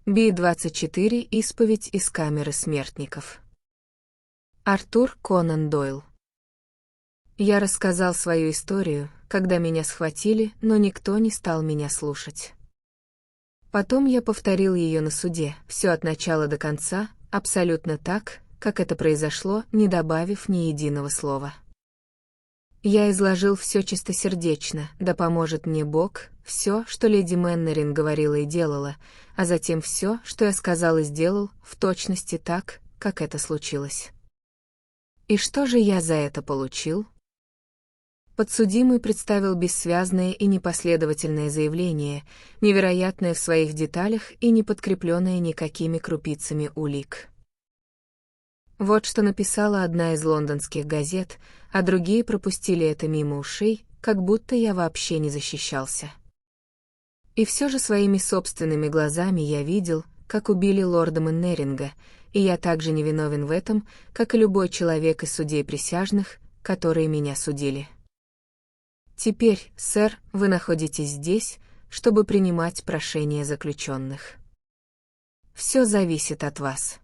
Би-24. Исповедь из камеры смертников. Артур Конан Дойл. Я рассказал свою историю, когда меня схватили, но никто не стал меня слушать. Потом я повторил ее на суде, все от начала до конца, абсолютно так, как это произошло, не добавив ни единого слова. Я изложил все чистосердечно, да поможет мне Бог, все, что леди Мэннерин говорила и делала, а затем все, что я сказал и сделал, в точности так, как это случилось. И что же я за это получил? Подсудимый представил бессвязное и непоследовательное заявление, невероятное в своих деталях и не подкрепленное никакими крупицами улик. Вот что написала одна из лондонских газет, а другие пропустили это мимо ушей, как будто я вообще не защищался. И все же своими собственными глазами я видел, как убили лорда Мэннеринга, и я также невиновен в этом, как и любой человек из судей присяжных, которые меня судили. Теперь, сэр, вы находитесь здесь, чтобы принимать прошения заключенных. Все зависит от вас.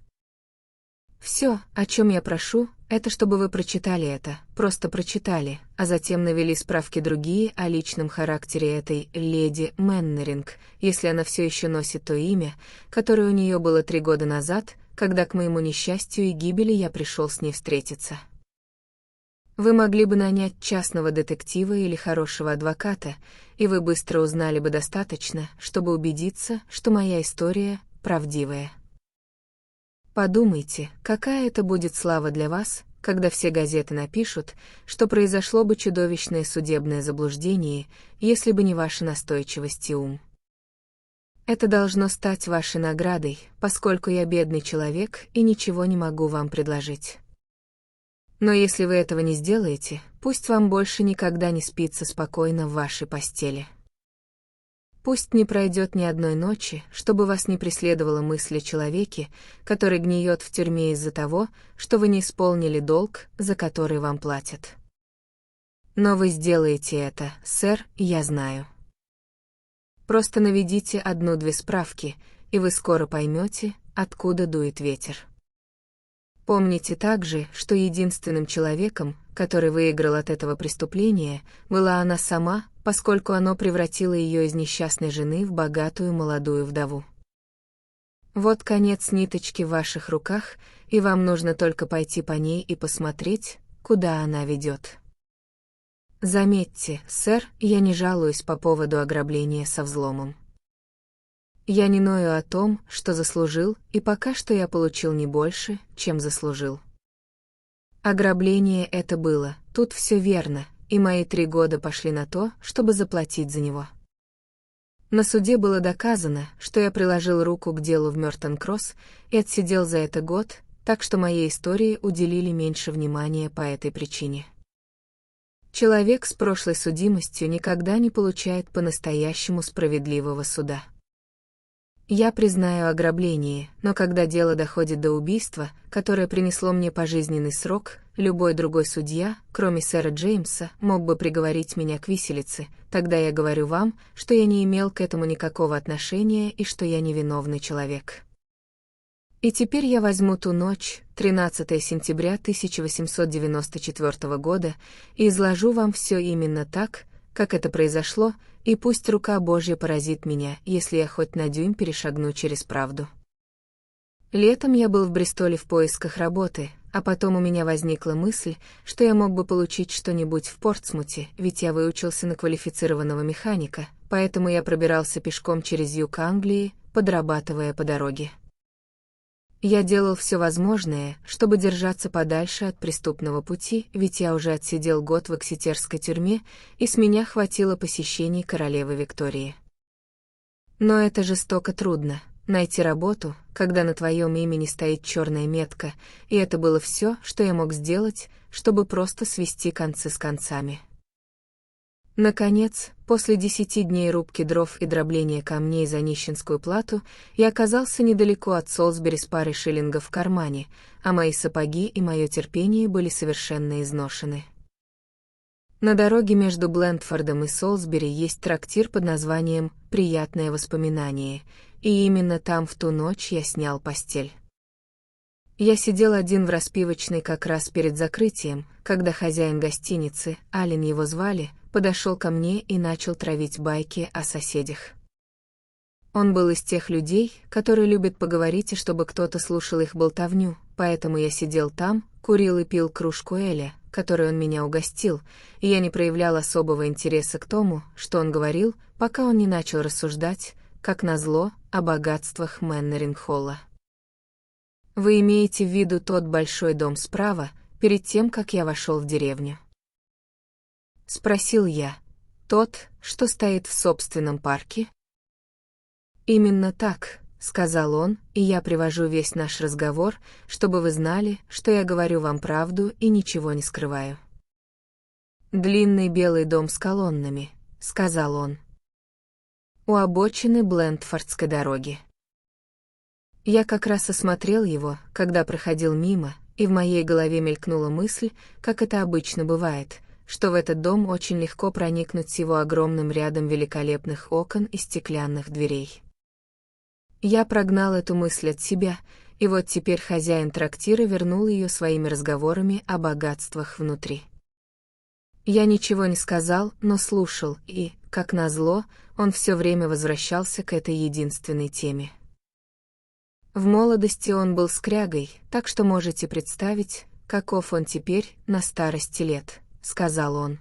Все, о чем я прошу, это чтобы вы прочитали это, просто прочитали, а затем навели справки другие о личном характере этой леди Мэннеринг, если она все еще носит то имя, которое у нее было 3 года назад, когда к моему несчастью и гибели я пришел с ней встретиться. Вы могли бы нанять частного детектива или хорошего адвоката, и вы быстро узнали бы достаточно, чтобы убедиться, что моя история правдивая. Подумайте, какая это будет слава для вас, когда все газеты напишут, что произошло бы чудовищное судебное заблуждение, если бы не ваша настойчивость и ум. Это должно стать вашей наградой, поскольку я бедный человек и ничего не могу вам предложить. Но если вы этого не сделаете, пусть вам больше никогда не спится спокойно в вашей постели. Пусть не пройдет ни одной ночи, чтобы вас не преследовала мысль о человеке, который гниет в тюрьме из-за того, что вы не исполнили долг, за который вам платят. Но вы сделаете это, сэр, я знаю. Просто наведите 1-2 справки, и вы скоро поймете, откуда дует ветер. Помните также, что единственным человеком, который выиграл от этого преступления, была она сама, поскольку оно превратило ее из несчастной жены в богатую молодую вдову. Вот конец ниточки в ваших руках, и вам нужно только пойти по ней и посмотреть, куда она ведет. Заметьте, сэр, я не жалуюсь по поводу ограбления со взломом. Я не ною о том, что заслужил, и пока что я получил не больше, чем заслужил. Ограбление это было, тут все верно, и мои 3 года пошли на то, чтобы заплатить за него. На суде было доказано, что я приложил руку к делу в Мёртон-Кросс и отсидел за это год, так что моей истории уделили меньше внимания по этой причине. Человек с прошлой судимостью никогда не получает по-настоящему справедливого суда. Я признаю ограбление, но когда дело доходит до убийства, которое принесло мне пожизненный срок, любой другой судья, кроме сэра Джеймса, мог бы приговорить меня к виселице, тогда я говорю вам, что я не имел к этому никакого отношения и что я невиновный человек. И теперь я возьму ту ночь, 13 сентября 1894 года, и изложу вам все именно так, как это произошло, и пусть рука Божья поразит меня, если я хоть на дюйм перешагну через правду. Летом я был в Бристоле в поисках работы, а потом у меня возникла мысль, что я мог бы получить что-нибудь в Портсмуте, ведь я выучился на квалифицированного механика, поэтому я пробирался пешком через юг Англии, подрабатывая по дороге. Я делал все возможное, чтобы держаться подальше от преступного пути, ведь я уже отсидел год в эксетерской тюрьме, и с меня хватило посещений королевы Виктории. Но это жестоко трудно — найти работу, когда на твоем имени стоит черная метка, и это было все, что я мог сделать, чтобы просто свести концы с концами. Наконец, после 10 дней рубки дров и дробления камней за нищенскую плату, я оказался недалеко от Солсбери с парой шиллингов в кармане, а мои сапоги и мое терпение были совершенно изношены. На дороге между Блентфордом и Солсбери есть трактир под названием «Приятное воспоминание», и именно там в ту ночь я снял постель. Я сидел один в распивочной как раз перед закрытием, когда хозяин гостиницы, Ален его звали, подошел ко мне и начал травить байки о соседях. Он был из тех людей, которые любят поговорить и чтобы кто-то слушал их болтовню, поэтому я сидел там, курил и пил кружку эля, которой он меня угостил, и я не проявлял особого интереса к тому, что он говорил, пока он не начал рассуждать, как назло, о богатствах Мэннеринг-Холла. «Вы имеете в виду тот большой дом справа, перед тем, как я вошел в деревню?» Спросил я. «Тот, что стоит в собственном парке?» «Именно так», — сказал он, и я привожу весь наш разговор, чтобы вы знали, что я говорю вам правду и ничего не скрываю. «Длинный белый дом с колоннами», — сказал он. «У обочины Блентфордской дороги». Я как раз осмотрел его, когда проходил мимо, и в моей голове мелькнула мысль, как это обычно бывает, что в этот дом очень легко проникнуть с его огромным рядом великолепных окон и стеклянных дверей. Я прогнал эту мысль от себя, и вот теперь хозяин трактира вернул ее своими разговорами о богатствах внутри. Я ничего не сказал, но слушал, и, как назло, он все время возвращался к этой единственной теме. В молодости он был скрягой, так что можете представить, каков он теперь на старости лет, сказал он.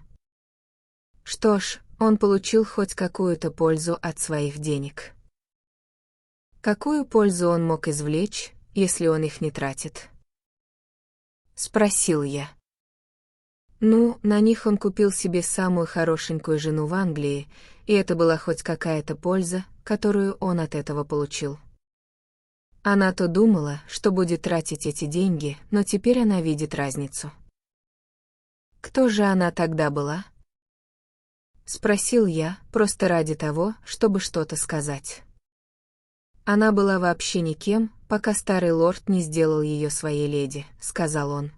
Что ж, он получил хоть какую-то пользу от своих денег. Какую пользу он мог извлечь, если он их не тратит? Спросил я. Ну, на них он купил себе самую хорошенькую жену в Англии, и это была хоть какая-то польза, которую он от этого получил. Она то думала, что будет тратить эти деньги, но теперь она видит разницу. Кто же она тогда была? Спросил я, просто ради того, чтобы что-то сказать. Она была вообще никем, пока старый лорд не сделал ее своей леди, сказал он.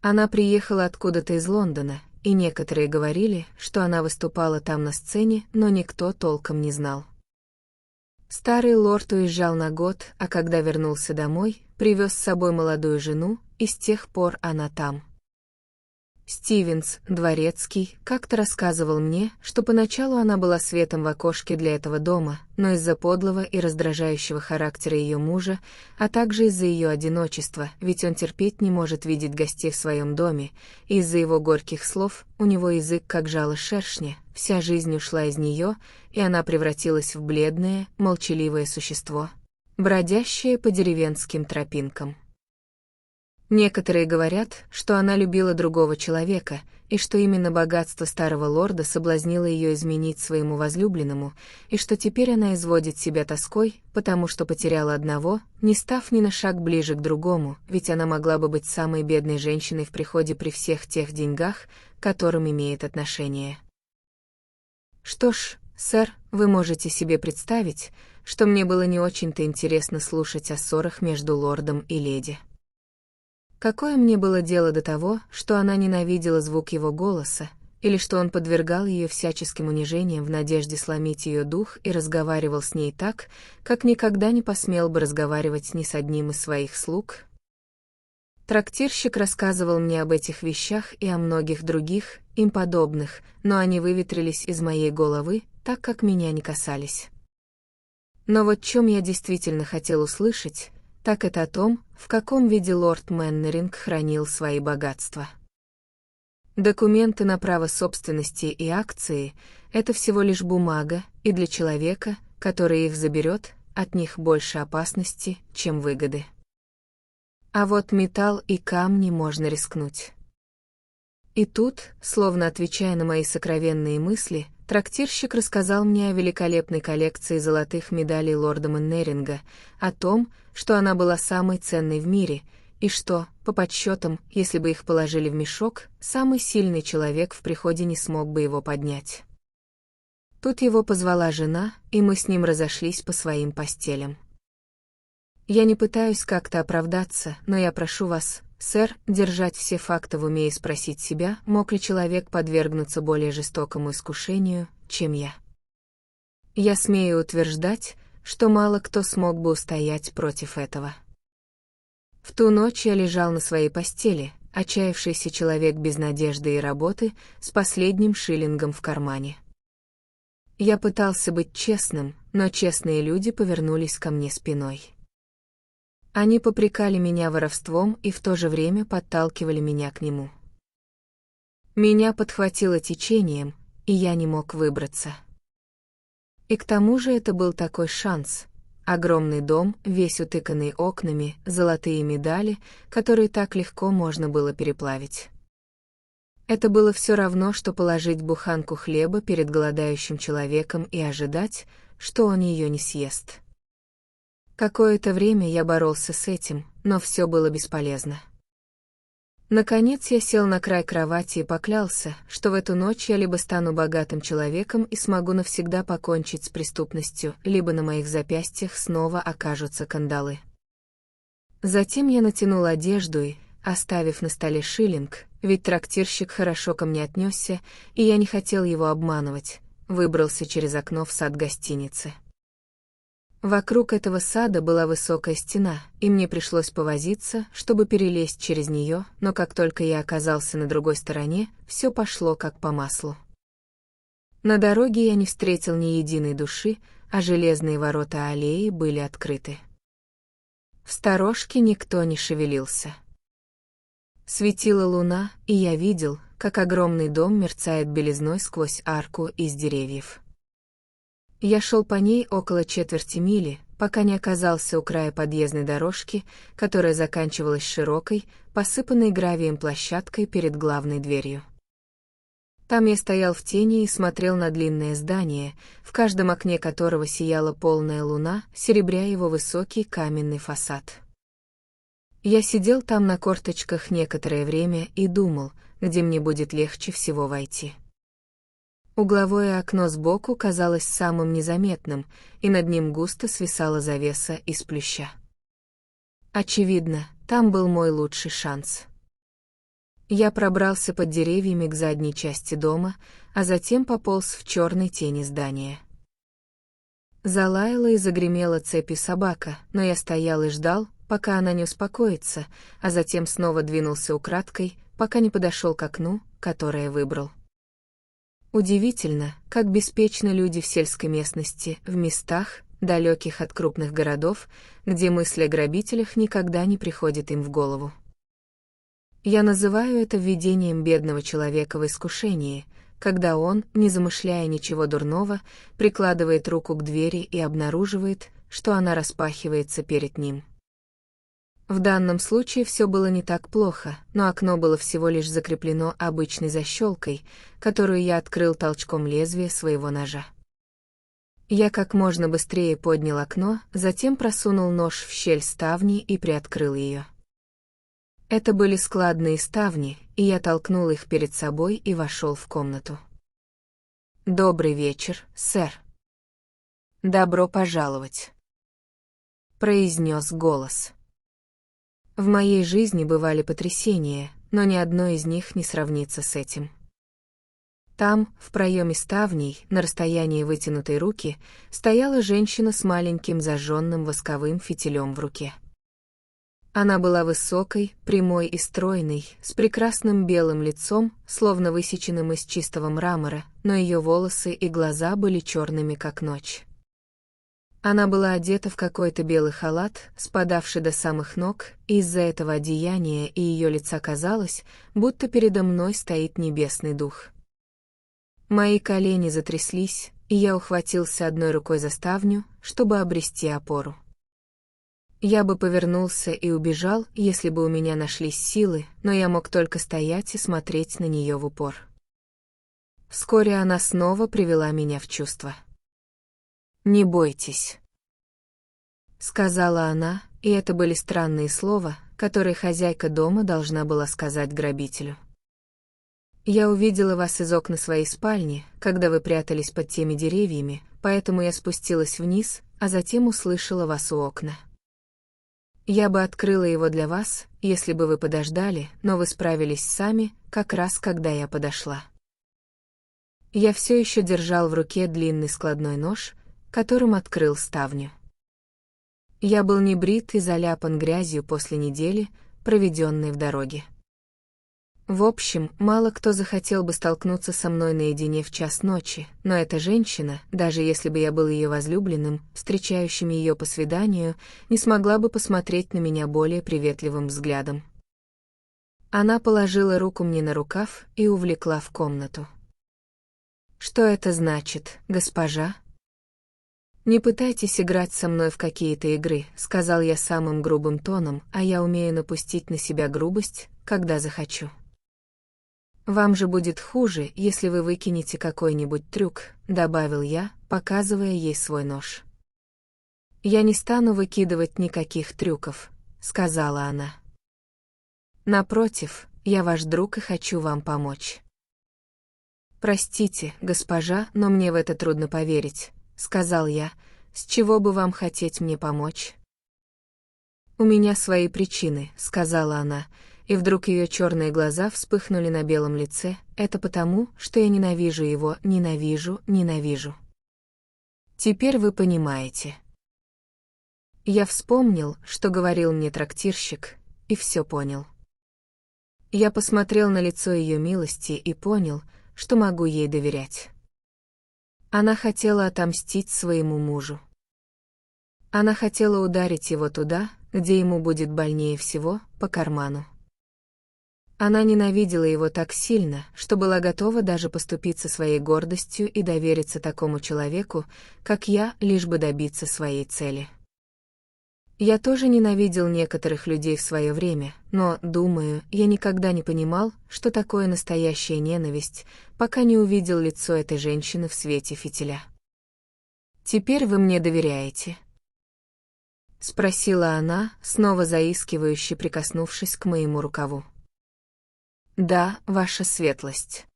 Она приехала откуда-то из Лондона, и некоторые говорили, что она выступала там на сцене, но никто толком не знал. Старый лорд уезжал на год, а когда вернулся домой, привез с собой молодую жену, и с тех пор она там. Стивенс, дворецкий, как-то рассказывал мне, что поначалу она была светом в окошке для этого дома, но из-за подлого и раздражающего характера ее мужа, а также из-за ее одиночества, ведь он терпеть не может видеть гостей в своем доме, и из-за его горьких слов, у него язык как жало шершня, вся жизнь ушла из нее, и она превратилась в бледное, молчаливое существо, бродящее по деревенским тропинкам. Некоторые говорят, что она любила другого человека, и что именно богатство старого лорда соблазнило ее изменить своему возлюбленному, и что теперь она изводит себя тоской, потому что потеряла одного, не став ни на шаг ближе к другому, ведь она могла бы быть самой бедной женщиной в приходе при всех тех деньгах, к которым имеет отношение. Что ж, сэр, вы можете себе представить, что мне было не очень-то интересно слушать о ссорах между лордом и леди. Какое мне было дело до того, что она ненавидела звук его голоса, или что он подвергал ее всяческим унижениям в надежде сломить ее дух и разговаривал с ней так, как никогда не посмел бы разговаривать ни с одним из своих слуг? Трактирщик рассказывал мне об этих вещах и о многих других, им подобных, но они выветрились из моей головы, так как меня не касались. Но вот чем я действительно хотел услышать, так это о том, в каком виде лорд Мэннеринг хранил свои богатства. Документы на право собственности и акции — это всего лишь бумага, и для человека, который их заберет, от них больше опасности, чем выгоды. А вот металл и камни можно рискнуть. И тут, словно отвечая на мои сокровенные мысли, трактирщик рассказал мне о великолепной коллекции золотых медалей лорда Мэннеринга, о том, что она была самой ценной в мире, и что, по подсчетам, если бы их положили в мешок, самый сильный человек в приходе не смог бы его поднять. Тут его позвала жена, и мы с ним разошлись по своим постелям. Я не пытаюсь как-то оправдаться, но я прошу вас, сэр, держать все факты в уме и спросить себя, мог ли человек подвергнуться более жестокому искушению, чем я. Я смею утверждать, что мало кто смог бы устоять против этого. В ту ночь я лежал на своей постели, отчаявшийся человек без надежды и работы, с последним шиллингом в кармане. Я пытался быть честным, но честные люди повернулись ко мне спиной. Они попрекали меня воровством и в то же время подталкивали меня к нему. Меня подхватило течением, и я не мог выбраться. И к тому же это был такой шанс. Огромный дом, весь утыканный окнами, золотые медали, которые так легко можно было переплавить. Это было все равно, что положить буханку хлеба перед голодающим человеком и ожидать, что он ее не съест. Какое-то время я боролся с этим, но все было бесполезно. Наконец я сел на край кровати и поклялся, что в эту ночь я либо стану богатым человеком и смогу навсегда покончить с преступностью, либо на моих запястьях снова окажутся кандалы. Затем я натянул одежду и, оставив на столе шиллинг, ведь трактирщик хорошо ко мне отнесся, и я не хотел его обманывать, выбрался через окно в сад гостиницы. Вокруг этого сада была высокая стена, и мне пришлось повозиться, чтобы перелезть через нее, но как только я оказался на другой стороне, все пошло как по маслу. На дороге я не встретил ни единой души, а железные ворота аллеи были открыты. В сторожке никто не шевелился. Светила луна, и я видел, как огромный дом мерцает белизной сквозь арку из деревьев. Я шел по ней около четверти мили, пока не оказался у края подъездной дорожки, которая заканчивалась широкой, посыпанной гравием площадкой перед главной дверью. Там я стоял в тени и смотрел на длинное здание, в каждом окне которого сияла полная луна, серебря его высокий каменный фасад. Я сидел там на корточках некоторое время и думал, где мне будет легче всего войти. Угловое окно сбоку казалось самым незаметным, и над ним густо свисала завеса из плюща. Очевидно, там был мой лучший шанс. Я пробрался под деревьями к задней части дома, а затем пополз в черной тени здания. Залаяла и загремела цепью собака, но я стоял и ждал, пока она не успокоится, а затем снова двинулся украдкой, пока не подошел к окну, которое выбрал. Удивительно, как беспечны люди в сельской местности, в местах, далеких от крупных городов, где мысль о грабителях никогда не приходит им в голову. Я называю это введением бедного человека в искушение, когда он, не замышляя ничего дурного, прикладывает руку к двери и обнаруживает, что она распахивается перед ним. В данном случае все было не так плохо, но окно было всего лишь закреплено обычной защелкой, которую я открыл толчком лезвия своего ножа. Я как можно быстрее поднял окно, затем просунул нож в щель ставни и приоткрыл ее. Это были складные ставни, и я толкнул их перед собой и вошел в комнату. «Добрый вечер, сэр». «Добро пожаловать», — произнес голос. В моей жизни бывали потрясения, но ни одно из них не сравнится с этим. Там, в проеме ставней, на расстоянии вытянутой руки, стояла женщина с маленьким зажженным восковым фитилем в руке. Она была высокой, прямой и стройной, с прекрасным белым лицом, словно высеченным из чистого мрамора, но ее волосы и глаза были черными, как ночь. Она была одета в какой-то белый халат, спадавший до самых ног, и из-за этого одеяния и ее лица казалось, будто передо мной стоит небесный дух. Мои колени затряслись, и я ухватился одной рукой за ставню, чтобы обрести опору. Я бы повернулся и убежал, если бы у меня нашлись силы, но я мог только стоять и смотреть на нее в упор. Вскоре она снова привела меня в чувство. «Не бойтесь», — сказала она, и это были странные слова, которые хозяйка дома должна была сказать грабителю. «Я увидела вас из окна своей спальни, когда вы прятались под теми деревьями, поэтому я спустилась вниз, а затем услышала вас у окна. Я бы открыла его для вас, если бы вы подождали, но вы справились сами, как раз когда я подошла». Я все еще держал в руке длинный складной нож, которым открыл ставню. Я был небрит и заляпан грязью после недели, проведенной в дороге. В общем, мало кто захотел бы столкнуться со мной наедине в час ночи, но эта женщина, даже если бы я был ее возлюбленным, встречающим ее по свиданию, не смогла бы посмотреть на меня более приветливым взглядом. Она положила руку мне на рукав и увлекла в комнату. «Что это значит, госпожа?» «Не пытайтесь играть со мной в какие-то игры», — сказал я самым грубым тоном, а я умею напустить на себя грубость, когда захочу. «Вам же будет хуже, если вы выкинете какой-нибудь трюк», — добавил я, показывая ей свой нож. «Я не стану выкидывать никаких трюков», — сказала она. «Напротив, я ваш друг и хочу вам помочь». «Простите, госпожа, но мне в это трудно поверить», — сказал я. «С чего бы вам хотеть мне помочь?» «У меня свои причины», — сказала она, и вдруг ее черные глаза вспыхнули на белом лице. «Это потому, что я ненавижу его, ненавижу. Теперь вы понимаете». Я вспомнил, что говорил мне трактирщик, и все понял. Я посмотрел на лицо ее милости и понял, что могу ей доверять. Она хотела отомстить своему мужу. Она хотела ударить его туда, где ему будет больнее всего, по карману. Она ненавидела его так сильно, что была готова даже поступиться своей гордостью и довериться такому человеку, как я, лишь бы добиться своей цели. Я тоже ненавидел некоторых людей в свое время, но, думаю, я никогда не понимал, что такое настоящая ненависть, пока не увидел лицо этой женщины в свете фитиля. «Теперь вы мне доверяете?» — спросила она, снова заискивающе прикоснувшись к моему рукаву. «Да, ваша светлость».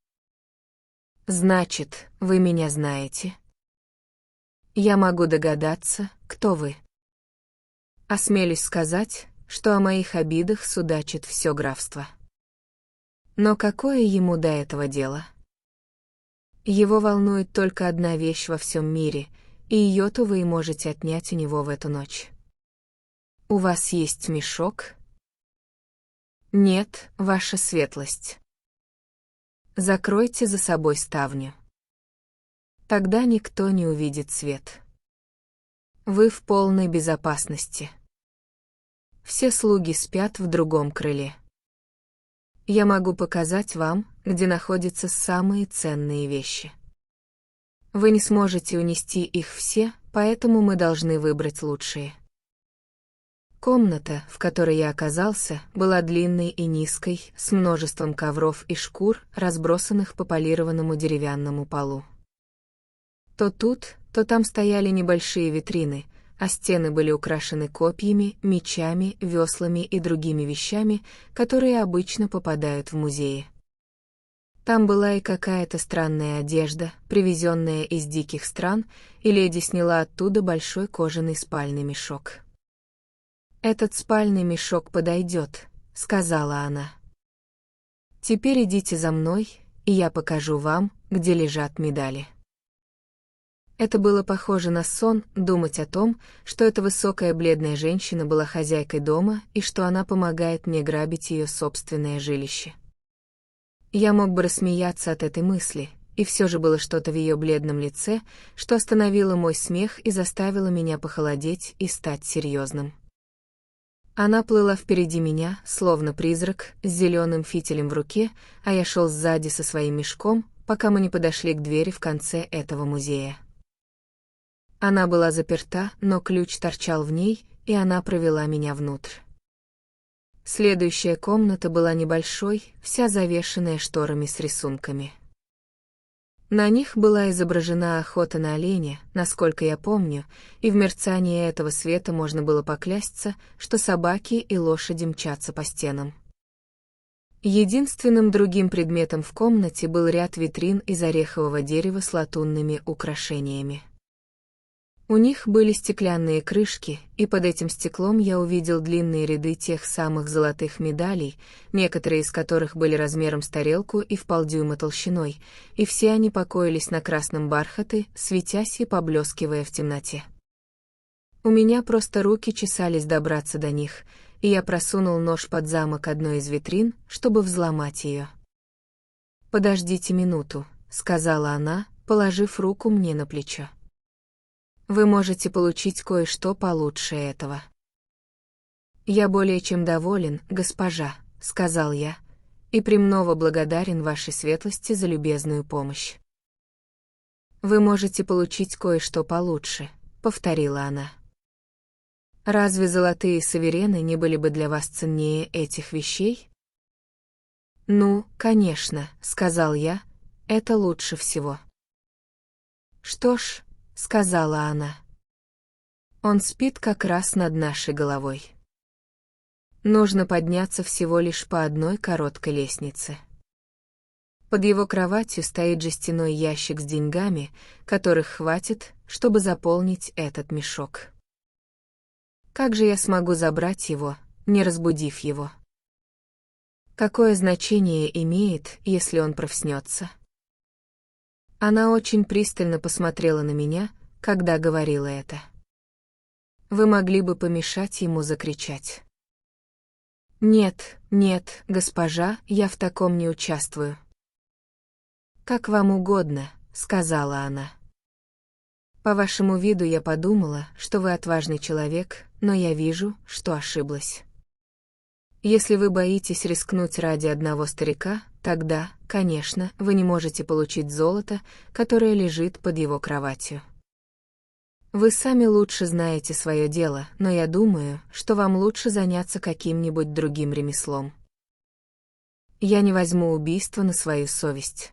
«Значит, вы меня знаете?» «Я могу догадаться, кто вы». Осмелюсь сказать, что о моих обидах судачит все графство. Но какое ему до этого дело? Его волнует только одна вещь во всем мире, и ее-то вы и можете отнять у него в эту ночь. У вас есть мешок? Нет, ваша светлость. Закройте за собой ставню. Тогда никто не увидит свет. Вы в полной безопасности. Все слуги спят в другом крыле. Я могу показать вам, где находятся самые ценные вещи. Вы не сможете унести их все, поэтому мы должны выбрать лучшие. Комната, в которой я оказался, была длинной и низкой, с множеством ковров и шкур, разбросанных по полированному деревянному полу. То тут, то там стояли небольшие витрины, а стены были украшены копьями, мечами, веслами и другими вещами, которые обычно попадают в музеи. Там была и какая-то странная одежда, привезенная из диких стран, и леди сняла оттуда большой кожаный спальный мешок. «Этот спальный мешок подойдет», — сказала она. «Теперь идите за мной, и я покажу вам, где лежат медали». Это было похоже на сон, думать о том, что эта высокая бледная женщина была хозяйкой дома и что она помогает мне грабить ее собственное жилище. Я мог бы рассмеяться от этой мысли, и все же было что-то в ее бледном лице, что остановило мой смех и заставило меня похолодеть и стать серьезным. Она плыла впереди меня, словно призрак, с зеленым фитилем в руке, а я шел сзади со своим мешком, пока мы не подошли к двери в конце этого музея. Она была заперта, но ключ торчал в ней, и она провела меня внутрь. Следующая комната была небольшой, вся завешенная шторами с рисунками. На них была изображена охота на оленя, насколько я помню, и в мерцании этого света можно было поклясться, что собаки и лошади мчатся по стенам. Единственным другим предметом в комнате был ряд витрин из орехового дерева с латунными украшениями. У них были стеклянные крышки, и под этим стеклом я увидел длинные ряды тех самых золотых медалей, некоторые из которых были размером с тарелку и в полдюйма толщиной, и все они покоились на красном бархате, светясь и поблескивая в темноте. У меня просто руки чесались добраться до них, и я просунул нож под замок одной из витрин, чтобы взломать ее. «Подождите минуту», — сказала она, положив руку мне на плечо. «Вы можете получить кое-что получше этого». «Я более чем доволен, госпожа», — сказал я, «и премного благодарен вашей светлости за любезную помощь». «Вы можете получить кое-что получше», — повторила она. «Разве золотые суверены не были бы для вас ценнее этих вещей?» «Ну, конечно», — сказал я, — «это лучше всего». «Что ж», — сказала она, — «он спит как раз над нашей головой. Нужно подняться всего лишь по одной короткой лестнице. Под его кроватью стоит жестяной ящик с деньгами, которых хватит, чтобы заполнить этот мешок. Как же я смогу забрать его, не разбудив его? Какое значение имеет, если он проснется?» Она очень пристально посмотрела на меня, когда говорила это. «Вы могли бы помешать ему закричать». «Нет, нет, госпожа, я в таком не участвую». «Как вам угодно», — сказала она. «По вашему виду я подумала, что вы отважный человек, но я вижу, что ошиблась. Если вы боитесь рискнуть ради одного старика, тогда, конечно, вы не можете получить золото, которое лежит под его кроватью. Вы сами лучше знаете свое дело, но я думаю, что вам лучше заняться каким-нибудь другим ремеслом. Я не возьму убийство на свою совесть.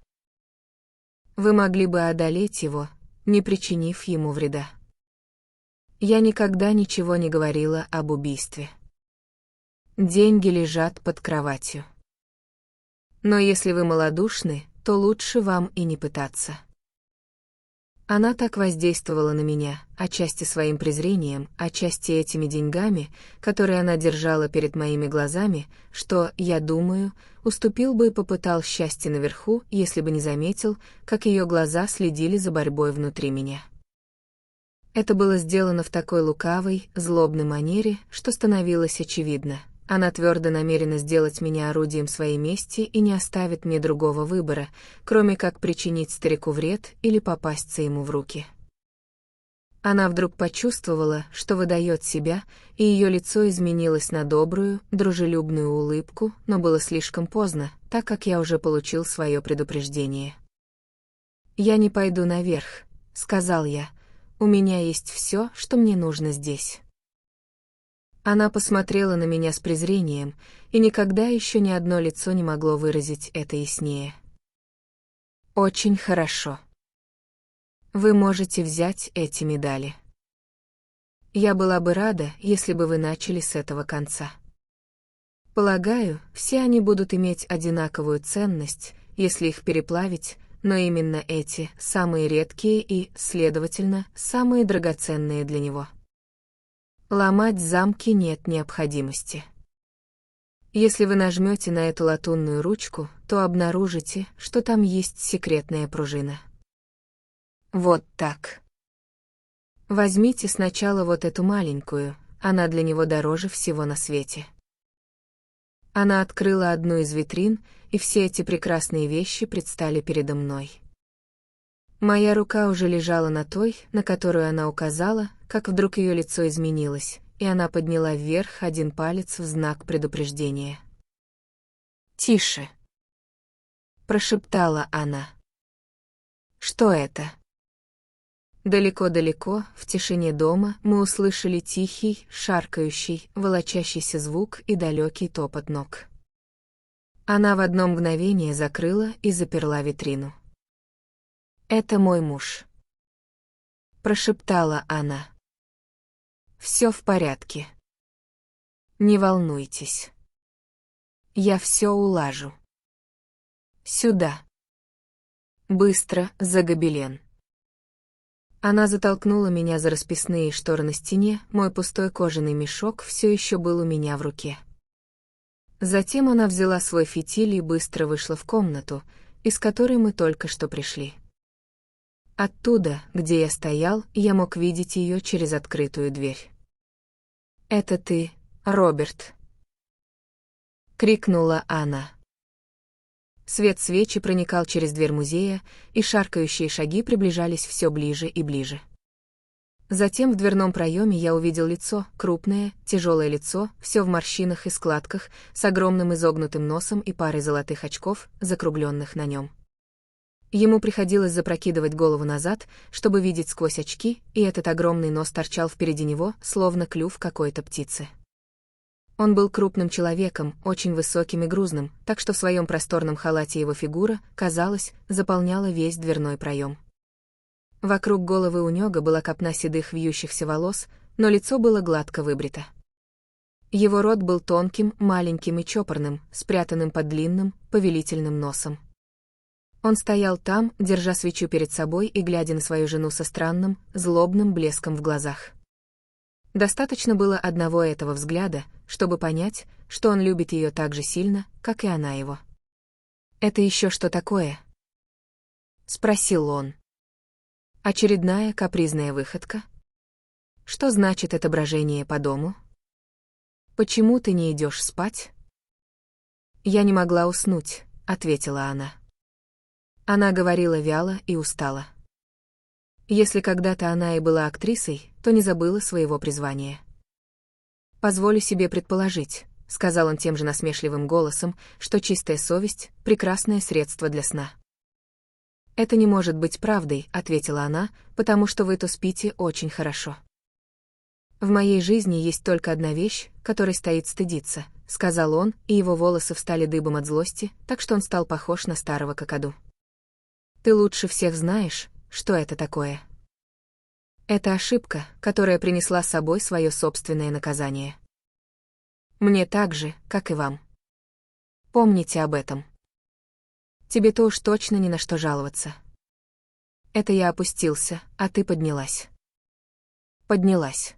Вы могли бы одолеть его, не причинив ему вреда. Я никогда ничего не говорила об убийстве. Деньги лежат под кроватью. Но если вы малодушны, то лучше вам и не пытаться». Она так воздействовала на меня, отчасти своим презрением, отчасти этими деньгами, которые она держала перед моими глазами, что, я думаю, уступил бы и попытал счастье наверху, если бы не заметил, как ее глаза следили за борьбой внутри меня. Это было сделано в такой лукавой, злобной манере, что становилось очевидно. Она твердо намерена сделать меня орудием своей мести и не оставит мне другого выбора, кроме как причинить старику вред или попасться ему в руки. Она вдруг почувствовала, что выдает себя, и ее лицо изменилось на добрую, дружелюбную улыбку, но было слишком поздно, так как я уже получил свое предупреждение. «Я не пойду наверх», — сказал я, — «у меня есть все, что мне нужно здесь». Она посмотрела на меня с презрением, и никогда еще ни одно лицо не могло выразить это яснее. «Очень хорошо. Вы можете взять эти медали. Я была бы рада, если бы вы начали с этого конца. Полагаю, все они будут иметь одинаковую ценность, если их переплавить, но именно эти — самые редкие и, следовательно, самые драгоценные для него. Ломать замки нет необходимости. Если вы нажмете на эту латунную ручку, то обнаружите, что там есть секретная пружина. Вот так. Возьмите сначала вот эту маленькую, она для него дороже всего на свете». Она открыла одну из витрин, и все эти прекрасные вещи предстали передо мной. Моя рука уже лежала на той, на которую она указала, как вдруг ее лицо изменилось, и она подняла вверх один палец в знак предупреждения. «Тише!» — прошептала она. «Что это?» Далеко-далеко, в тишине дома, мы услышали тихий, шаркающий, волочащийся звук и далекий топот ног. Она в одно мгновение закрыла и заперла витрину. «Это мой муж», — прошептала она. «Все в порядке. Не волнуйтесь. Я все улажу. Сюда. Быстро, за гобелен». Она затолкнула меня за расписные шторы на стене, мой пустой кожаный мешок все еще был у меня в руке. Затем она взяла свой фитиль и быстро вышла в комнату, из которой мы только что пришли. Оттуда, где я стоял, я мог видеть ее через открытую дверь. «Это ты, Роберт!» — крикнула она. Свет свечи проникал через дверь музея, и шаркающие шаги приближались все ближе и ближе. Затем в дверном проеме я увидел лицо, крупное, тяжелое лицо, все в морщинах и складках, с огромным изогнутым носом и парой золотых очков, закругленных на нем. Ему приходилось запрокидывать голову назад, чтобы видеть сквозь очки, и этот огромный нос торчал впереди него, словно клюв какой-то птицы. Он был крупным человеком, очень высоким и грузным, так что в своем просторном халате его фигура, казалось, заполняла весь дверной проем. Вокруг головы у него была копна седых вьющихся волос, но лицо было гладко выбрито. Его рот был тонким, маленьким и чопорным, спрятанным под длинным, повелительным носом. Он стоял там, держа свечу перед собой и глядя на свою жену со странным, злобным блеском в глазах. Достаточно было одного этого взгляда, чтобы понять, что он любит ее так же сильно, как и она его. «Это еще что такое?» — спросил он. «Очередная капризная выходка? Что значит это брожение по дому? Почему ты не идешь спать?» «Я не могла уснуть», — ответила она. Она говорила вяло и устало. Если когда-то она и была актрисой, то не забыла своего призвания. «Позволю себе предположить», — сказал он тем же насмешливым голосом, что чистая совесть — прекрасное средство для сна. «Это не может быть правдой», — ответила она, «потому что вы то спите очень хорошо». «В моей жизни есть только одна вещь, которой стоит стыдиться», — сказал он, и его волосы встали дыбом от злости, так что он стал похож на старого какаду. «Ты лучше всех знаешь, что это такое. Это ошибка, которая принесла с собой свое собственное наказание. Мне так же, как и вам. Помните об этом. Тебе-то уж точно ни на что жаловаться. Это я опустился, а ты поднялась. Поднялась.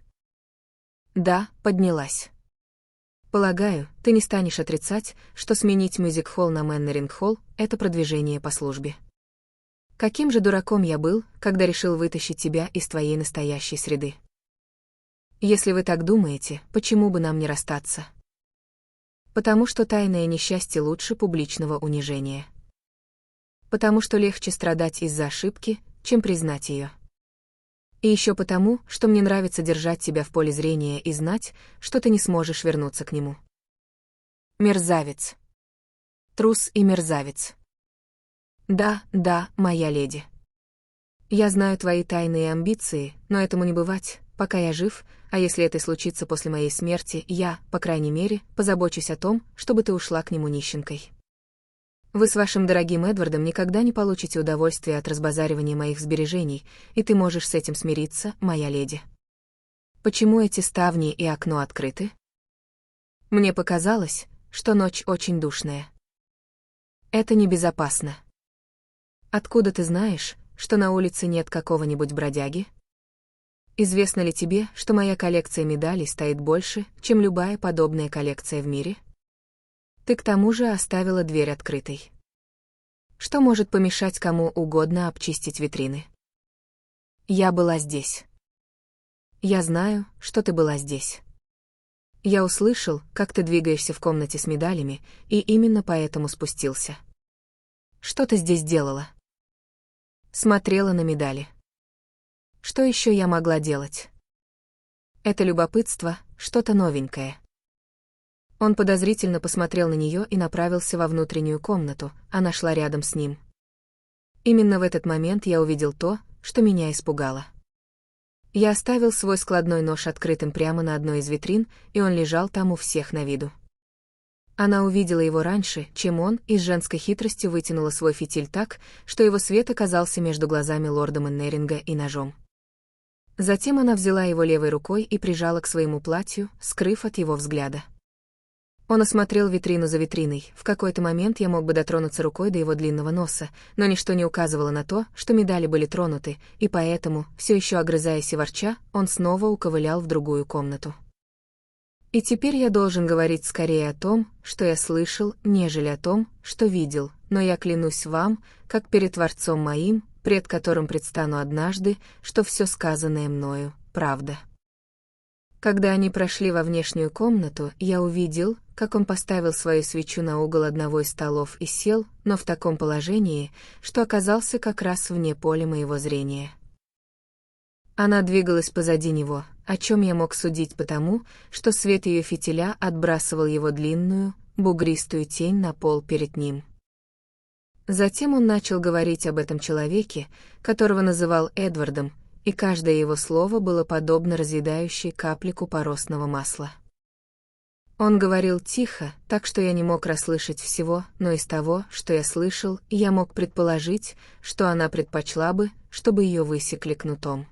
Да, поднялась. Полагаю, ты не станешь отрицать, что сменить мюзик-холл на Мэннеринг-холл — это продвижение по службе. Каким же дураком я был, когда решил вытащить тебя из твоей настоящей среды. Если вы так думаете, почему бы нам не расстаться? Потому что тайное несчастье лучше публичного унижения. Потому что легче страдать из-за ошибки, чем признать ее. И еще потому, что мне нравится держать тебя в поле зрения и знать, что ты не сможешь вернуться к нему. Мерзавец. Трус и мерзавец. Да, да, моя леди. Я знаю твои тайные амбиции, но этому не бывать, пока я жив, а если это случится после моей смерти, я, по крайней мере, позабочусь о том, чтобы ты ушла к нему нищенкой. Вы с вашим дорогим Эдвардом никогда не получите удовольствия от разбазаривания моих сбережений, и ты можешь с этим смириться, моя леди. Почему эти ставни и окно открыты? Мне показалось, что ночь очень душная. Это небезопасно. Откуда ты знаешь, что на улице нет какого-нибудь бродяги? Известно ли тебе, что моя коллекция медалей стоит больше, чем любая подобная коллекция в мире? Ты к тому же оставила дверь открытой. Что может помешать кому угодно обчистить витрины? Я была здесь. Я знаю, что ты была здесь. Я услышал, как ты двигаешься в комнате с медалями, и именно поэтому спустился. Что ты здесь делала? Смотрела на медали. Что еще я могла делать? Это любопытство, что-то новенькое. Он подозрительно посмотрел на нее и направился во внутреннюю комнату, она шла рядом с ним. Именно в этот момент я увидел то, что меня испугало. Я оставил свой складной нож открытым прямо на одной из витрин, и он лежал там у всех на виду. Она увидела его раньше, чем он, и с женской хитростью вытянула свой фитиль так, что его свет оказался между глазами лорда Мэннеринга и ножом. Затем она взяла его левой рукой и прижала к своему платью, скрыв от его взгляда. Он осмотрел витрину за витриной. В какой-то момент я мог бы дотронуться рукой до его длинного носа, но ничто не указывало на то, что медали были тронуты, и поэтому, все еще огрызаясь и ворча, он снова уковылял в другую комнату. И теперь я должен говорить скорее о том, что я слышал, нежели о том, что видел, но я клянусь вам, как перед Творцом моим, пред которым предстану однажды, что все сказанное мною — правда. Когда они прошли во внешнюю комнату, я увидел, как он поставил свою свечу на угол одного из столов и сел, но в таком положении, что оказался как раз вне поля моего зрения. Она двигалась позади него, о чем я мог судить потому, что свет ее фитиля отбрасывал его длинную, бугристую тень на пол перед ним. Затем он начал говорить об этом человеке, которого называл Эдвардом, и каждое его слово было подобно разъедающей капле купоросного масла. Он говорил тихо, так что я не мог расслышать всего, но из того, что я слышал, я мог предположить, что она предпочла бы, чтобы ее высекли кнутом.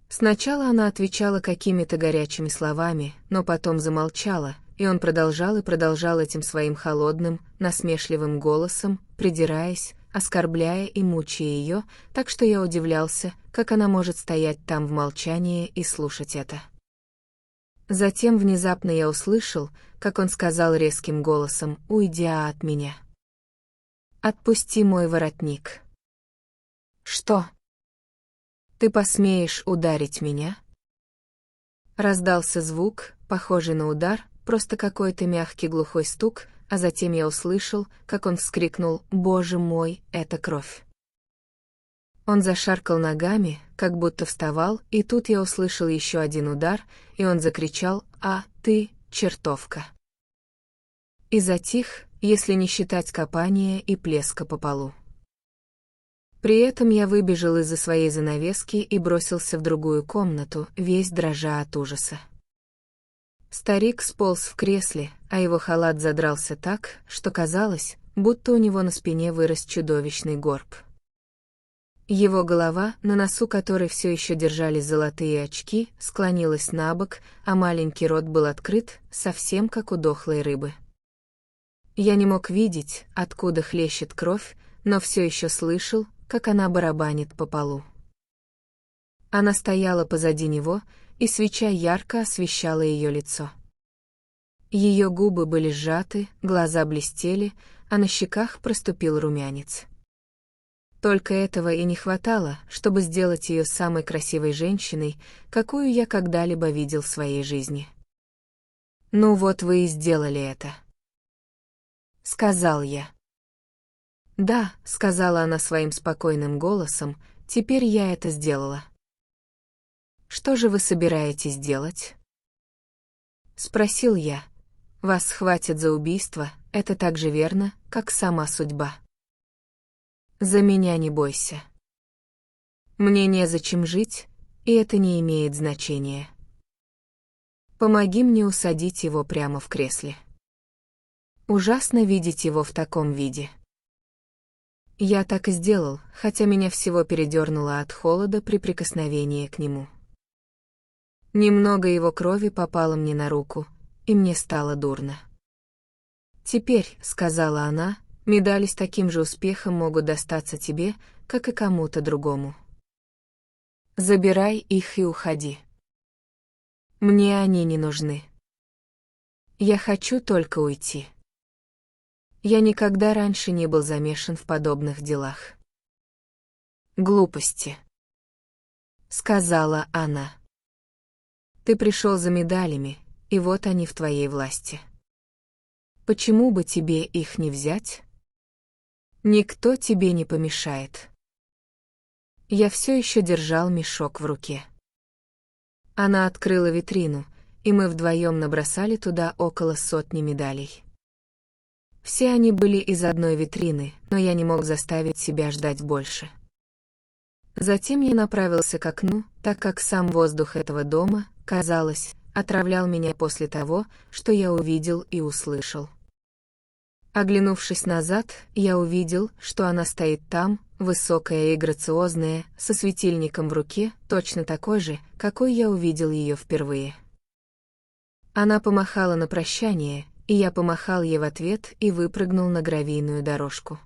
Сначала она отвечала какими-то горячими словами, но потом замолчала, и он продолжал и продолжал этим своим холодным, насмешливым голосом, придираясь, оскорбляя и мучая ее, так что я удивлялся, как она может стоять там в молчании и слушать это. Затем внезапно я услышал, как он сказал резким голосом: «Уйди от меня. Отпусти мой воротник». «Что? Ты посмеешь ударить меня?» Раздался звук, похожий на удар, просто какой-то мягкий глухой стук, а затем я услышал, как он вскрикнул: «Боже мой, это кровь!» Он зашаркал ногами, как будто вставал, и тут я услышал еще один удар, и он закричал: «А, ты, чертовка!» И затих, если не считать копания и плеска по полу. При этом я выбежал из-за своей занавески и бросился в другую комнату, весь дрожа от ужаса. Старик сполз в кресле, а его халат задрался так, что казалось, будто у него на спине вырос чудовищный горб. Его голова, на носу которой все еще держались золотые очки, склонилась набок, а маленький рот был открыт, совсем как у дохлой рыбы. Я не мог видеть, откуда хлещет кровь, но все еще слышал, как она барабанит по полу. Она стояла позади него, и свеча ярко освещала ее лицо. Ее губы были сжаты, глаза блестели, а на щеках проступил румянец. Только этого и не хватало, чтобы сделать ее самой красивой женщиной, какую я когда-либо видел в своей жизни. «Ну вот вы и сделали это», — сказал я. «Да», — сказала она своим спокойным голосом, — «теперь я это сделала». «Что же вы собираетесь делать?» — спросил я. «Вас схватят за убийство, это так же верно, как сама судьба. За меня не бойся. Мне незачем жить, и это не имеет значения. Помоги мне усадить его прямо в кресле. Ужасно видеть его в таком виде». Я так и сделал, хотя меня всего передернуло от холода при прикосновении к нему. Немного его крови попало мне на руку, и мне стало дурно. «Теперь», — сказала она, — «медали с таким же успехом могут достаться тебе, как и кому-то другому. Забирай их и уходи. Мне они не нужны. Я хочу только уйти. Я никогда раньше не был замешан в подобных делах». «Глупости», — сказала она. «Ты пришел за медалями, и вот они в твоей власти. Почему бы тебе их не взять? Никто тебе не помешает». Я все еще держал мешок в руке. Она открыла витрину, и мы вдвоем набросали туда около 100 медалей. Все они были из одной витрины, но я не мог заставить себя ждать больше. Затем я направился к окну, так как сам воздух этого дома, казалось, отравлял меня после того, что я увидел и услышал. Оглянувшись назад, я увидел, что она стоит там, высокая и грациозная, со светильником в руке, точно такой же, какой я увидел ее впервые. Она помахала на прощание, и я помахал ей в ответ и выпрыгнул на гравийную дорожку.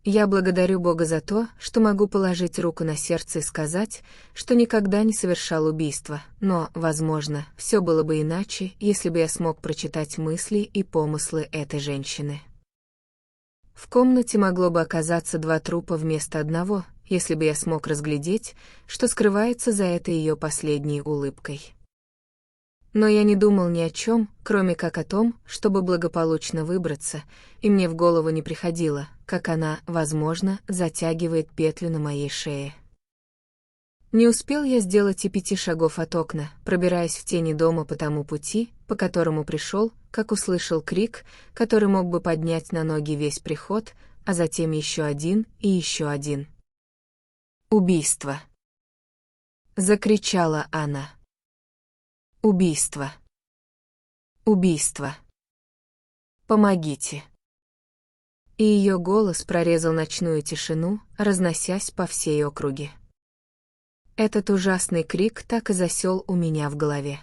Я благодарю Бога за то, что могу положить руку на сердце и сказать, что никогда не совершал убийства, но, возможно, все было бы иначе, если бы я смог прочитать мысли и помыслы этой женщины. В комнате могло бы оказаться 2 трупа вместо одного, если бы я смог разглядеть, что скрывается за этой ее последней улыбкой. Но я не думал ни о чем, кроме как о том, чтобы благополучно выбраться, и мне в голову не приходило, как она, возможно, затягивает петлю на моей шее. Не успел я сделать и 5 шагов от окна, пробираясь в тени дома по тому пути, по которому пришел, как услышал крик, который мог бы поднять на ноги весь приход, а затем еще один и еще один. «Убийство!» — закричала она. «Убийство! Убийство! Помогите!» И ее голос прорезал ночную тишину, разносясь по всей округе. Этот ужасный крик так и засел у меня в голове.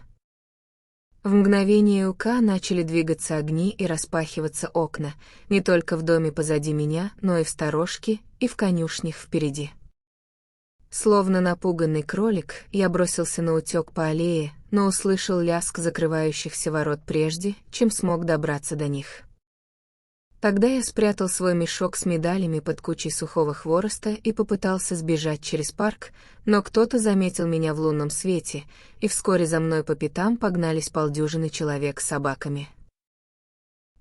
В мгновение ока начали двигаться огни и распахиваться окна, не только в доме позади меня, но и в сторожке, и в конюшнях впереди. Словно напуганный кролик, я бросился наутёк по аллее, но услышал лязг закрывающихся ворот прежде, чем смог добраться до них. Тогда я спрятал свой мешок с медалями под кучей сухого хвороста и попытался сбежать через парк, но кто-то заметил меня в лунном свете, и вскоре за мной по пятам погнались 50 человек с собаками.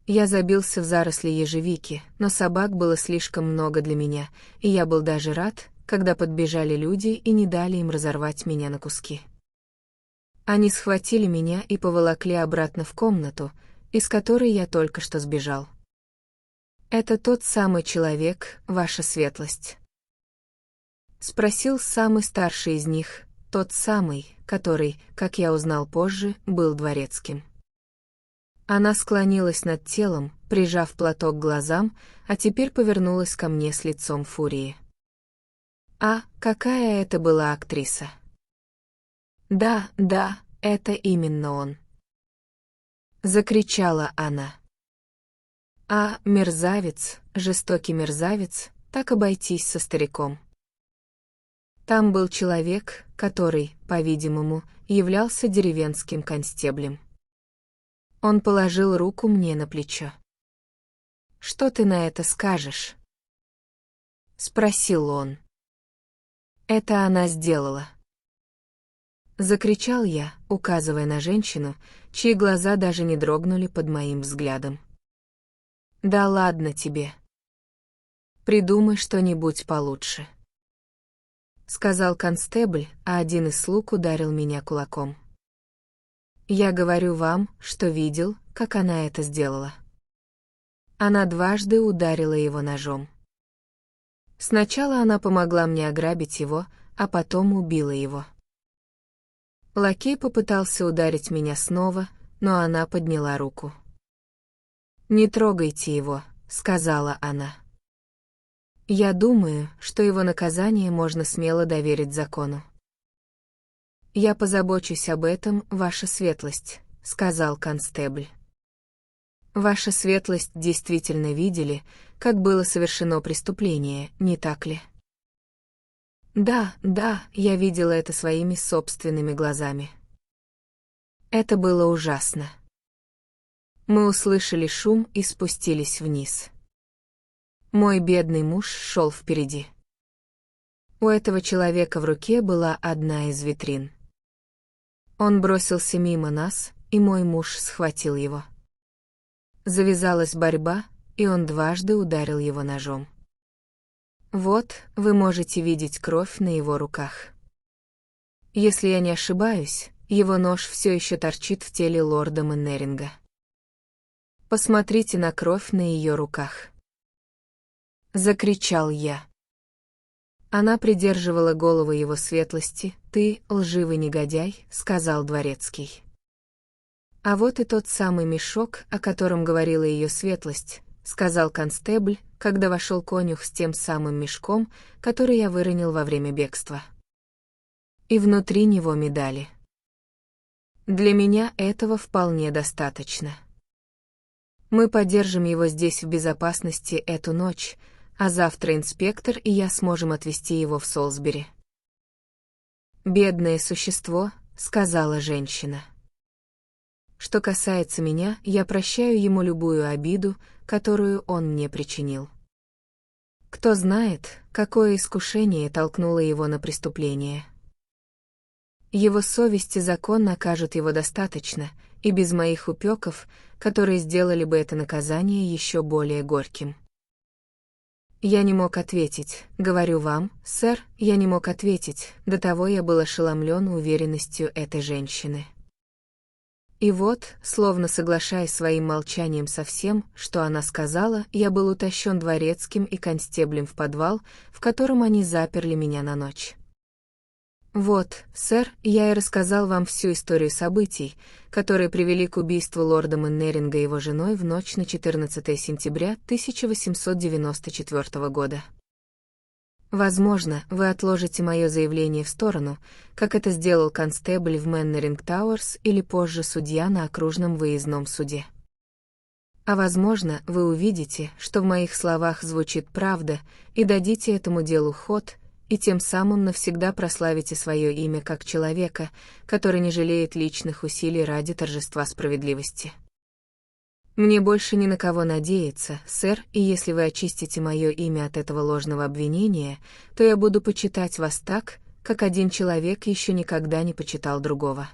Я забился в заросли ежевики, но собак было слишком много для меня, и я был даже рад, когда подбежали люди и не дали им разорвать меня на куски. Они схватили меня и поволокли обратно в комнату, из которой я только что сбежал. «Это тот самый человек, ваша светлость?» — спросил самый старший из них, тот самый, который, как я узнал позже, был дворецким. Она склонилась над телом, прижав платок к глазам, а теперь повернулась ко мне с лицом фурии. «А, какая это была актриса!» «Да, да, это именно он!» — закричала она. «А, мерзавец, жестокий мерзавец, так обойтись со стариком!» Там был человек, который, по-видимому, являлся деревенским констеблем. Он положил руку мне на плечо. «Что ты на это скажешь?» — спросил он. «Это она сделала!» Закричал я, указывая на женщину, чьи глаза даже не дрогнули под моим взглядом. «Да ладно тебе. Придумай что-нибудь получше», — сказал констебль, а один из слуг ударил меня кулаком. «Я говорю вам, что видел, как она это сделала». Она дважды ударила его ножом. Сначала она помогла мне ограбить его, а потом убила его. Лакей попытался ударить меня снова, но она подняла руку. «Не трогайте его», — сказала она. «Я думаю, что его наказание можно смело доверить закону». «Я позабочусь об этом, ваша светлость», — сказал констебль. «Ваша светлость действительно видели, как было совершено преступление, не так ли?» «Да, да, я видела это своими собственными глазами. Это было ужасно». Мы услышали шум и спустились вниз. Мой бедный муж шел впереди. У этого человека в руке была одна из витрин. Он бросился мимо нас, и мой муж схватил его. Завязалась борьба, и он дважды ударил его ножом. Вот, вы можете видеть кровь на его руках. Если я не ошибаюсь, его нож все еще торчит в теле лорда Меннеринга. Посмотрите на кровь на ее руках. Закричал я. Она придерживала голову его светлости. «Ты, лживый негодяй», — сказал дворецкий. «А вот и тот самый мешок, о котором говорила ее светлость», — сказал констебль, когда вошел конюх с тем самым мешком, который я выронил во время бегства. И внутри него медали. Для меня этого вполне достаточно. Мы поддержим его здесь в безопасности эту ночь, а завтра инспектор и я сможем отвезти его в Солсбери». «Бедное существо», — сказала женщина. «Что касается меня, я прощаю ему любую обиду, которую он мне причинил. Кто знает, какое искушение толкнуло его на преступление. Его совесть и закон накажут его достаточно, и без моих упреков, которые сделали бы это наказание еще более горьким». Я не мог ответить, говорю вам, сэр, я не мог ответить, до того я был ошеломлен уверенностью этой женщины. И вот, словно соглашаясь своим молчанием со всем, что она сказала, я был утащен дворецким и констеблем в подвал, в котором они заперли меня на ночь. Вот, сэр, я и рассказал вам всю историю событий, которые привели к убийству лорда Мэннеринга его женой в ночь на 14 сентября 1894 года. Возможно, вы отложите мое заявление в сторону, как это сделал констебль в Мэннеринг Тауэрс или позже судья на окружном выездном суде. А возможно, вы увидите, что в моих словах звучит правда, и дадите этому делу ход, и тем самым навсегда прославите свое имя как человека, который не жалеет личных усилий ради торжества справедливости. Мне больше ни на кого надеяться, сэр, и если вы очистите мое имя от этого ложного обвинения, то я буду почитать вас так, как один человек еще никогда не почитал другого.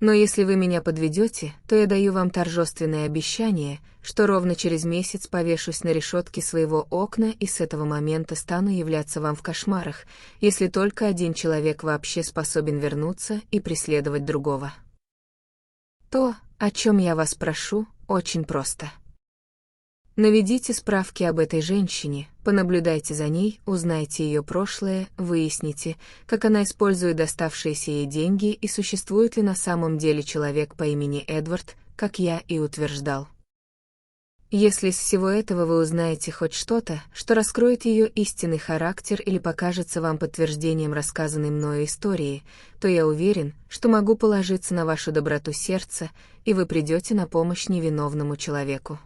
Но если вы меня подведете, то я даю вам торжественное обещание, что ровно через месяц повешусь на решетке своего окна и с этого момента стану являться вам в кошмарах, если только один человек вообще способен вернуться и преследовать другого. То, о чем я вас прошу, очень просто. Наведите справки об этой женщине, понаблюдайте за ней, узнайте ее прошлое, выясните, как она использует доставшиеся ей деньги и существует ли на самом деле человек по имени Эдвард, как я и утверждал. Если из всего этого вы узнаете хоть что-то, что раскроет ее истинный характер или покажется вам подтверждением рассказанной мною истории, то я уверен, что могу положиться на вашу доброту сердца, и вы придете на помощь невиновному человеку.